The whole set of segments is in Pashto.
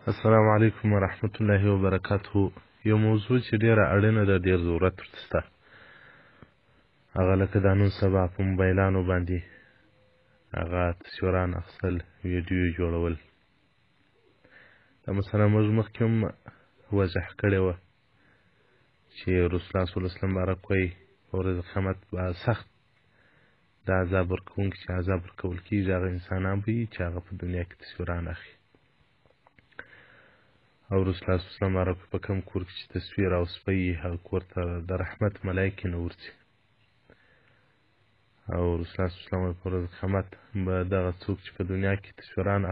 السلام علیکم ورحمت الله وبرکاته. یو موضوع چې ډیره اړینه ده، ډیر ضرورت ورته شته، هغه لکه دا نن سبا په موبایلانو باندې هغه تصویران اخیستل، ویډیو جوړول. دا مثلا موږ مخکې هم وضح کړې وه چې رسول الله صلی الله علیه وسلم بارک وایي په ورځ قیامت به سخت د عذاب ورکوونکي چې عذاب ورکول کېږي هغه انسانان به وي چې هغه په دنیا کې تصویران اخلي. او رسول الله صلی الله علیه وسلم بارک په کوم کور کې چې تصویر او سپی وي هغه کور ته د رحمت ملایکې نه ورځي. او رسول الله صلی الله علیه وسلم په ورځ قیامت به دغه څوک چې په دنیا کې تصویران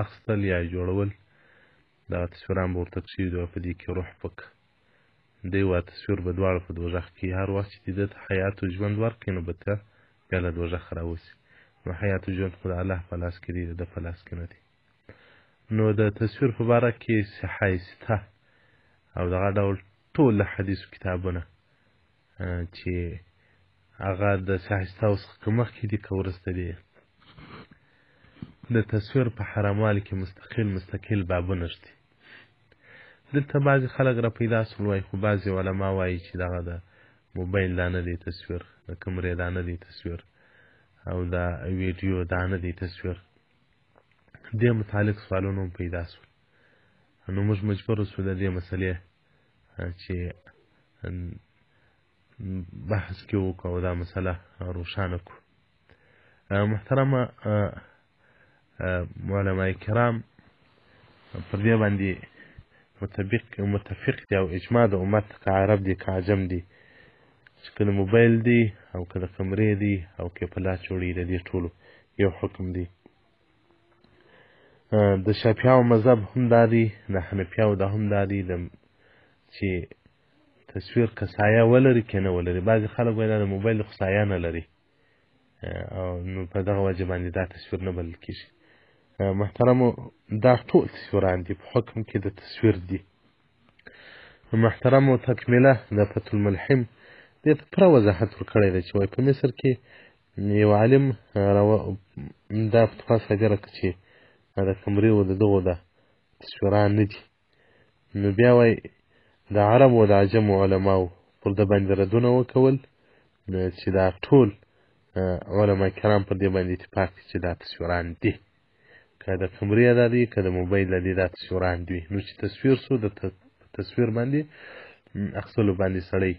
اخیستل یا جوړول، دغه تصویران به ورته کښېږدي او په دې کې روح پک دی و تصویر به دواړه په دوزخ کې هر وخت چې ده ته حیات و ژوند ورکړي نو به ته بیا له دوزخ راوځي. نو حیات و ژوند خو د الله په لاس کې دی، د ده په لاس کې نه دی. نو د تصویر په باره کې صحایسته او دغه ډول ټول د حدیثو کتابونه چې هغه د صحایستهو څخه مخکې دي که وروسته دي، د تصویر په حراموالي کې مستقل بابونه شته. دلته بعضې خلک را پیدا سول وایي، خو بعضې علما وایي چې دغه د موبایل دا نه دی تصویر، د کمرې دا نه دی تصویر، او دا ویډیو دا نه دی تصویر. دې متعلق سوالونه هم پیدا سول. نو موږ مجبور سو د دې مسلې چې بحث کې وکړو او دا مسله روښانه کړو. محترمه علماء کرام پر دې باندې متفق دي او اجماع د امت که عرب دي که عجم دي چې که د موبایل دي او که د کمرې دي او که په لاس جوړي د دې ټولو یو حکم دی. د شافعیانو مذهب هم دا دی، د حنفیانو دا هم دا دی چې تصویر که سایه ولري که نه ولري. بعضې خلک وایي دا د موبایل خو سایه نه لري نو په دغه وجه باندې دا تصویر نه بلل کېږي. محترمو دا ټول تصویران دي، په حکم کې د تصویر دي. محترمو تکمیله د فتح الملحم دې ته پوره وضاحت ورکړی دی چې وایي په مصر کې یو عالم دا فتوا صادره کړه چې د کمرې و د دغو د تصویران نه دي. نو بیا وایي د عربو او د عجمو علماو پر ده باندې ردونه وکول چې دا ټول علما کرام پر دې باندې اتفاق دي چې دا تصویران دي، که د کمرې دا دی که د موبایل دا دی، دا تصویران دي. نو چې تصویر سو د تصویر باندې اخیستلو باندې سړی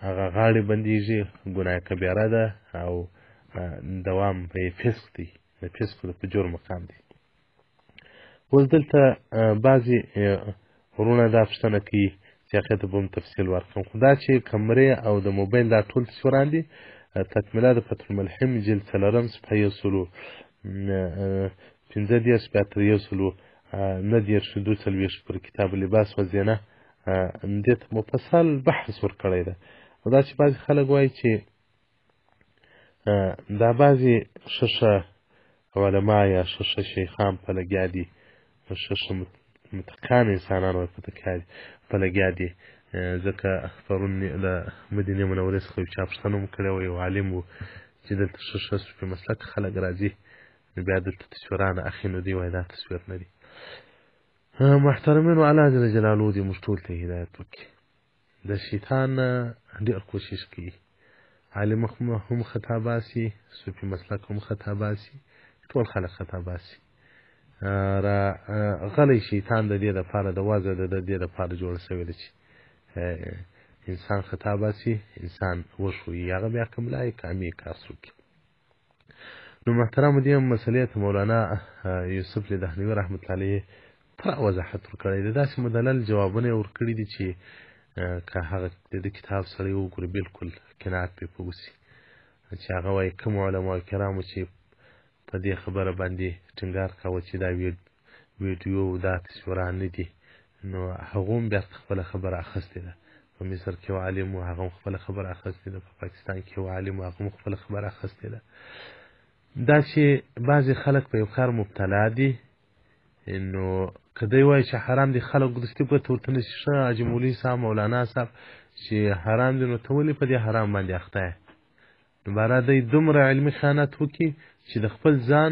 هغه غاړې بندېږي، ګناه کبیره ده او دوام په فسق دی، د فسق په جرم مقام دی. اوس دلته بعضې ورونه دا پوښتنه کوي چې هغې ته به هم تفصیل ورکړم، خو دا چې کمرې او د موبایل دا ټول تصویران دي. تکمیله د فتح الملحم جلد 4 صفحه 115 بیا تر 192 پر کتاب لباس و زینه دې ته مفصل بحث ورکړی ده. او دا چې بعضې خلک وایي چې دا بعضې ښه علما یا ښه شیخان په لګیا دي، ښه متقان انسانان وایي په لګیا دي. ځکه پرون د مدینې منورې څخه یو چا پوښتنه مو کړې وه، یو عالم و چې دلته ښه صوفي مسلک خلک راځي نو بیا دلته تصویران اخلي، نو دوی وایي دا تصویر نه دي. محترمینو الله جل جلاله دې موږ ټول ته هدایت وکړي. د شیطان ډېر کوشش کوي عالم هم خطا باسي، صوفي مسلک هم خطا باسي، ټول خلک خطا باسي. غلی شیطان د دې دپاره د وضع د دې دپاره جوړه شوې ده چې انسان خطا باسي، انسان وښويي، هغه بیا که ملا یې که عمي یې کار وکړي. نو محترمو دې مسلې ته مولانا یوسف لدهلوي رحمت الله علیه پوره وضاحت ورکړی دی. داسې مدلل جوابونه یې ورکړي دي چې که هغه د ده کتاب سړی وګوري بلکل قناعت پرې وشي چې هغه وایي کومو علماو کرامو چې په دې خبره باندې ټینګار کاوه چې دا ویډیو دا تصویران نه دي، نو هغو هم بیا خپله خبره اخیستې ده. په مصر کې یو عالم و هغه هم خپله خبره اخیستې ده، په پاکستان کې یو عالم و هغه هم خپله خبره اخیستې ده. دا چې بعضې خلک په یو کار مبتلا دي، نو که دی وایي چې حرام دي، خلک دستي پته ورته نه شي ښه حاجي مولوي صاحب مولانا صاحب چې حرام دي، نو ته ولې په دې حرام باندې اخته یې؟ نو باره دی دومره علمي خیانت وکړي چې د خپل ځان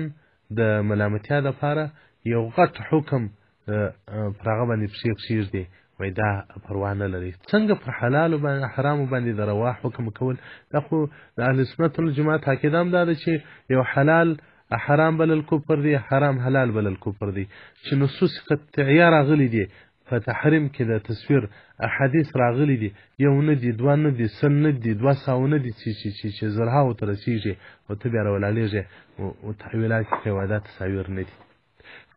د ملامتیا دپاره یو غټ حکم پر هغه باندې پښې کښېږدي وایي دا پروا نه لري. څنګه پر حلالو باندې حرامو باندې د روا حکم کول؟ دا خو د اهل سنت والجماعت عقیده هم دا ده چې یو حلال حرام بلل کفر دی، حرام حلال بلل کفر دی، چې نصوص قطعیه راغلي دي په تحریم کې د تصویر احادیث راغلي دي، یو نه دي، دوه نه دي، سل نه دي، 200 نه دي چې زرهاو ته رسېږي او ته بیا راولاړېږې او تحویلات کې کوي، دا تصاویر نه دي.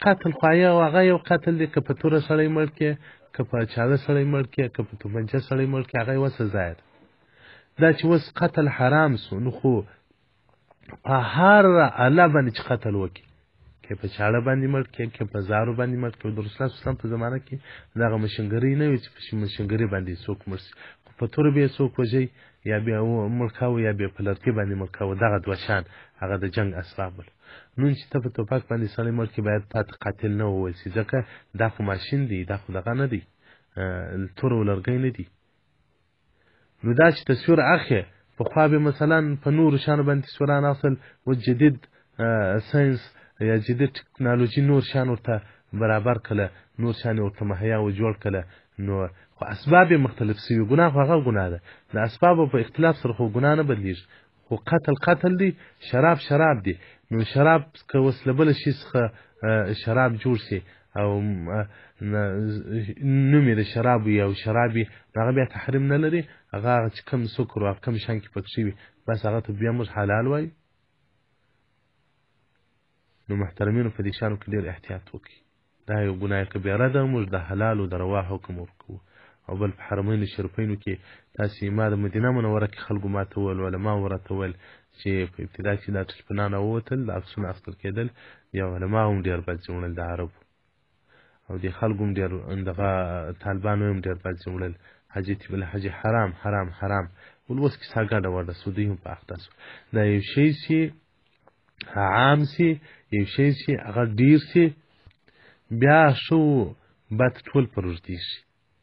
قتل خو هغه یو قتل دی، که په توره سړی مړ کړې، که په چاړه سړی مړ کړې، که په توپنچه سړی مړ کړې، هغه یوه سزا ده. دا چې اوس قتل حرام سو، نو خو په هر اله باندې چې قتل وکړي، که په چاړه باندې مړ کړي، که په زارو باندې مړ کړي. د رسول الله صلی الله علیه وسلم په زمانه کې دغه مشنګري نه وي چې په مشنګري باندې څوک مړ شي، خو په توره به یې څوک وژئ، یا بیا مړ کاوه، یا بیا په لرګي باندې مړ کاوه، دغه دوه شان هغه د جنګ اسباب ول. نن چې ته په توپک باندې سړی مړ کړي، باید تا ته قاتل نه وویل شي، ځکه دا خو ماشین دی، دا خو دغه نه دی، توره و لرګی نه دی. نو دا چې تصویر اخی، پخوا به مثلا په نورو شیانو باندې تصویران اخیستل، اوس جدید ساینس یا جدید ټکنالوژي نور شیان ورته برابر کړله، نور شیان یې ورته مهیا و جوړ کړله، نو خو اسباب یې مختلف سوي. ګناه خو هغه ګناه ده، د اسبابو په اختلاف سره خو ګناه نه بدلېږي. خو قتل دی، شراب دی. نو شراب که اوس له بله شي څخه شراب جوړ شي او نوم یې د شراب وي او شراب وي، نو هغه بیا تحریم نه لري. هغه چې کوم سکر او کوم شیان کې پکې وي، بس هغه ته بیا موږ حلال وایو. نو محترمینو په دې شیانو کې ډېر احتیاط وکړي. دا یو ګناه کبیره ده، موږ د حلالو د روا حکم ورکوو. او بل په حرمینو شریفینو کې تاسې ما د مدینه منوره کې خلکو ما ته وویل، علماو راته وویل چې په ابتدا کې دا ټلفونان راووتل، د عکسونه اخیستل کېدل، یا علماو هم ډېر بد ځوړل د عربو، او دې خلکو هم ډېر دغه طالبانو هم ډېر بد ځوړل. حاجي طیب الحاجي حرام حرام حرام، ول اوس کیسه ګډه وډه سو، دوی هم په اخته سو. دا یو شی چې عام سي، یو شی چې هغه ډېر سي، بیا شو بد ټول پر اوږدې شي،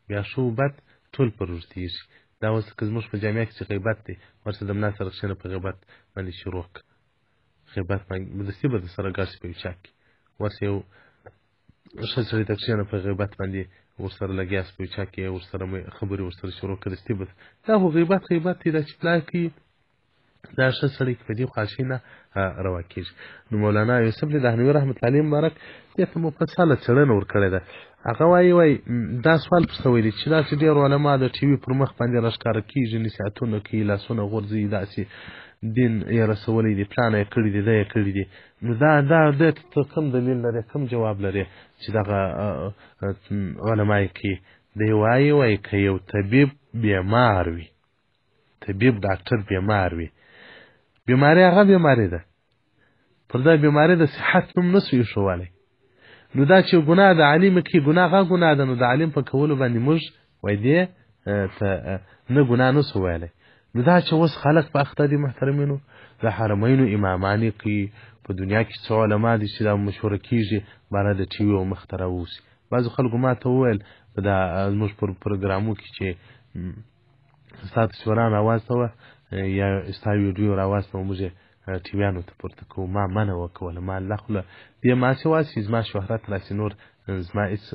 بیا شو بد ټول پر اوږدې شي. دا اوس که زموږ په جامعه کې چې غیبت دی، ورسه د ملا سره کښېنه، په غیبت باندې شروع کړه، غیبت باندې دستي به در سره ګډ شي په یو چا کې، ورسه یو ښه سړي ته کښېنه، په غیبت باندې ورسره لګیا سه، په یو چا کې ورسره خبرې ورسره شروع کړه، دستي به دا خو غیبت دی، دا چې پلار کوي دا ښه سړی په دې خواشي نه روا کېږي. نو مولانا یوسف علي دهلوي رحمت الله علیه مبارک دې ته مفصله څېړنه ورکړې ده. هغه وایي دا سوال پرته ویلي چې داسې ډېر علما د ټي وي پر مخ باندې راښکاره کېږي، نصیحتونه کوي، لاسونه غورځوي، داسې دین یې رسولی دی، پلانه یې کړي دي، دا یې کړي دي. نو دا دې ته کوم دلیل لري، کوم جواب لري چې دغه علما یې کوي؟ دی وایي که یو طبیب بیمار وي، طبیب ډاکټر بیمار وي، بیماری هغه بیماری ده، پر دا بیماری د صحت نوم نه سو ایښولی. نو دا چې ګناه د عالم کوي، ګناه هغه ګناه ده، نو د عالم په کولو باندې موږ وایي دې ته نه ګناه نه سو ویلی. نو دا چې اوس خلک په اخته دي محترمینو، د حرمینو امامانې کوي، په دنیا کې څو علما دي چې دا مشوره کېږي باره د ټي وي او مخ ته راووسي. بعضو خلکو ما ته وویل په دا زموږ پر پروګرامو کې چې ستا تصویران راواستوه یا ستا ویډیو راواستوه، موږ ټي ویانو ته پورته کوو. ما منع وکوله، ما الله خو له دې ماسې واسي زما شهرت راسي، نور زما هېڅ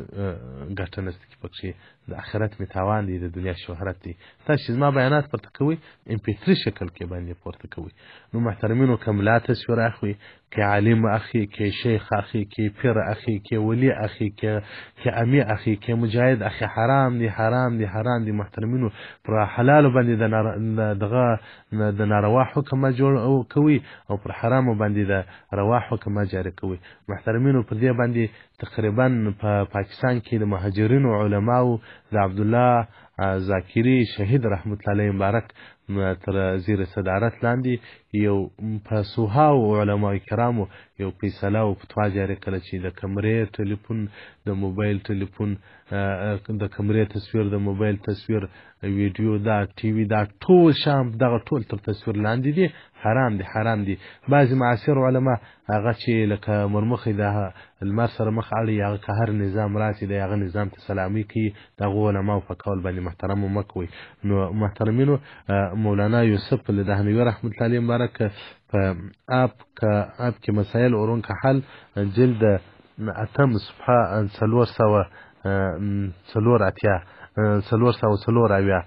ګټه نشته کې پکښې، د آخرت مې تاوان دی، د دنیا شهرت دی. تاسو چې زما بیانات پورته کوئ MP3 شکل کې باندې پورته کوئ. نو محترمینو که ملا تصویر اخلي، که عالم اخی، که شیخ اخی، که پیر اخی، که ولی اخی، که امی اخی، که مجاهد اخی، حرام دی حرام دی حرام دی. محترمینو پر حلالو باندې دغه د ناروا حکم جوړ کوي او پر حرامو باندې د روا حکم جاری کوي. محترمینو پر دې باندې تقریبا په پاکستان کې د مهاجرینو علماو د عبدالله ذاکري شهید رحمت الله علیه مبارک تر زیر صدارت لاندې یو په سوهاو علماء کرامو یو فیصله او فتوا جاری کړه چې د کمرې ټلیفون، د موبایل ټلیفون، د کمرې تصویر، د موبایل تصویر، ویډیو، دا ټي وي، دا ټول شام دغه ټول تر تصویر لاندې دي، حرام دي حرام دي. بعضې معاصر علما هغه چې لکه مرمخې د لمر سره مخ اړوي، هغه که هر نظام راسي د هغه نظام ته سلامي کوي، د هغو علماو په قول باندې محترم مه کوئ. نو محترمینو مولانا یوسف علي دهلوي رحمت الله علیه مبارک په آپ کې مسائل اورون که حل جلد اتم صفحه 484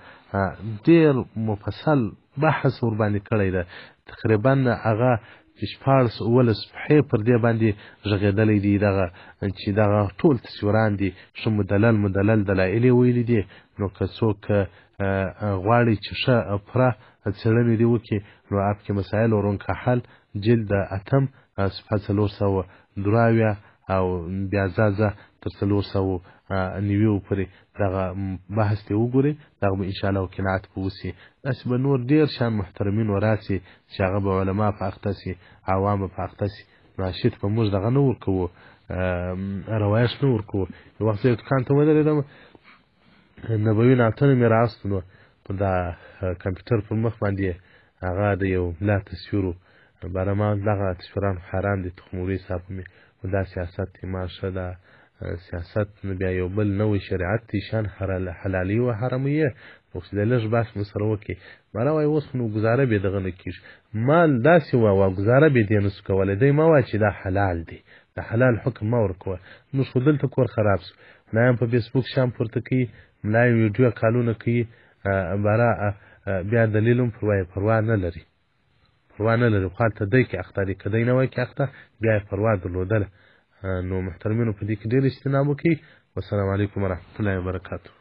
ډېر مفصل بحث ور باندې کړی ده. تقریبا هغه 14 صفحې پر دې باندې غږېدلی دي دغه چې دغه ټول تصویران دي ښه مدلل دلایل یې ویلي دي. نو که څوک غواړي چې ښه پوره څېړنې دې وکړي نو ابکې مسایل ورونکه حل جلد اتم صفحه 402 او بیا ځه تر 490 پورې دغه بحث دې وګورئ. دغه به انشاءالله قناعت به وسي. داسې به نور ډېر شان محترمین وراسي چې هغه به علما په اخته سي، عوام به په اخته سي. راشد په موږ دغه نه ورکوو، روایش نه ورکوو. یو وخت یو دوکان ته ودرېدم، نبوي نعتونه مې راوستو، نو په دا کمپیوټر پر مخ باندې هغه د یو ملا تصویر و. باره ما دغه تصویران حرام دي، تخموري صاحب مې دا سیاست دی. ما ښه دا سیاست بیا یو بل نوی شریعت دی، شان حلالي و حرامي خو چې د لږ بحث مو سره وکړي. مالا وایي اوس نو ګزاره بې دغه نه کېږي. مال داسې وه ګزاره بې دې نسو کولی. دی مه وایه چې دا حلال دی، د حلال حکم مه ورکوه. موږ خو دلته کور خراب سو. ملا یم په فیسبوک شام پورته کوي، ملا یم ویډیو کالونه کوي، باره بیا دلیل هم پروا نه لري. خو هلته دی کې اخته دی، که دی نه وای کې اخته بیا یې پروا درلودله. نو محترمینو په دې کې ډېر اجتناب وکړئ. والسلام علیکم ورحمة الله وبرکاته.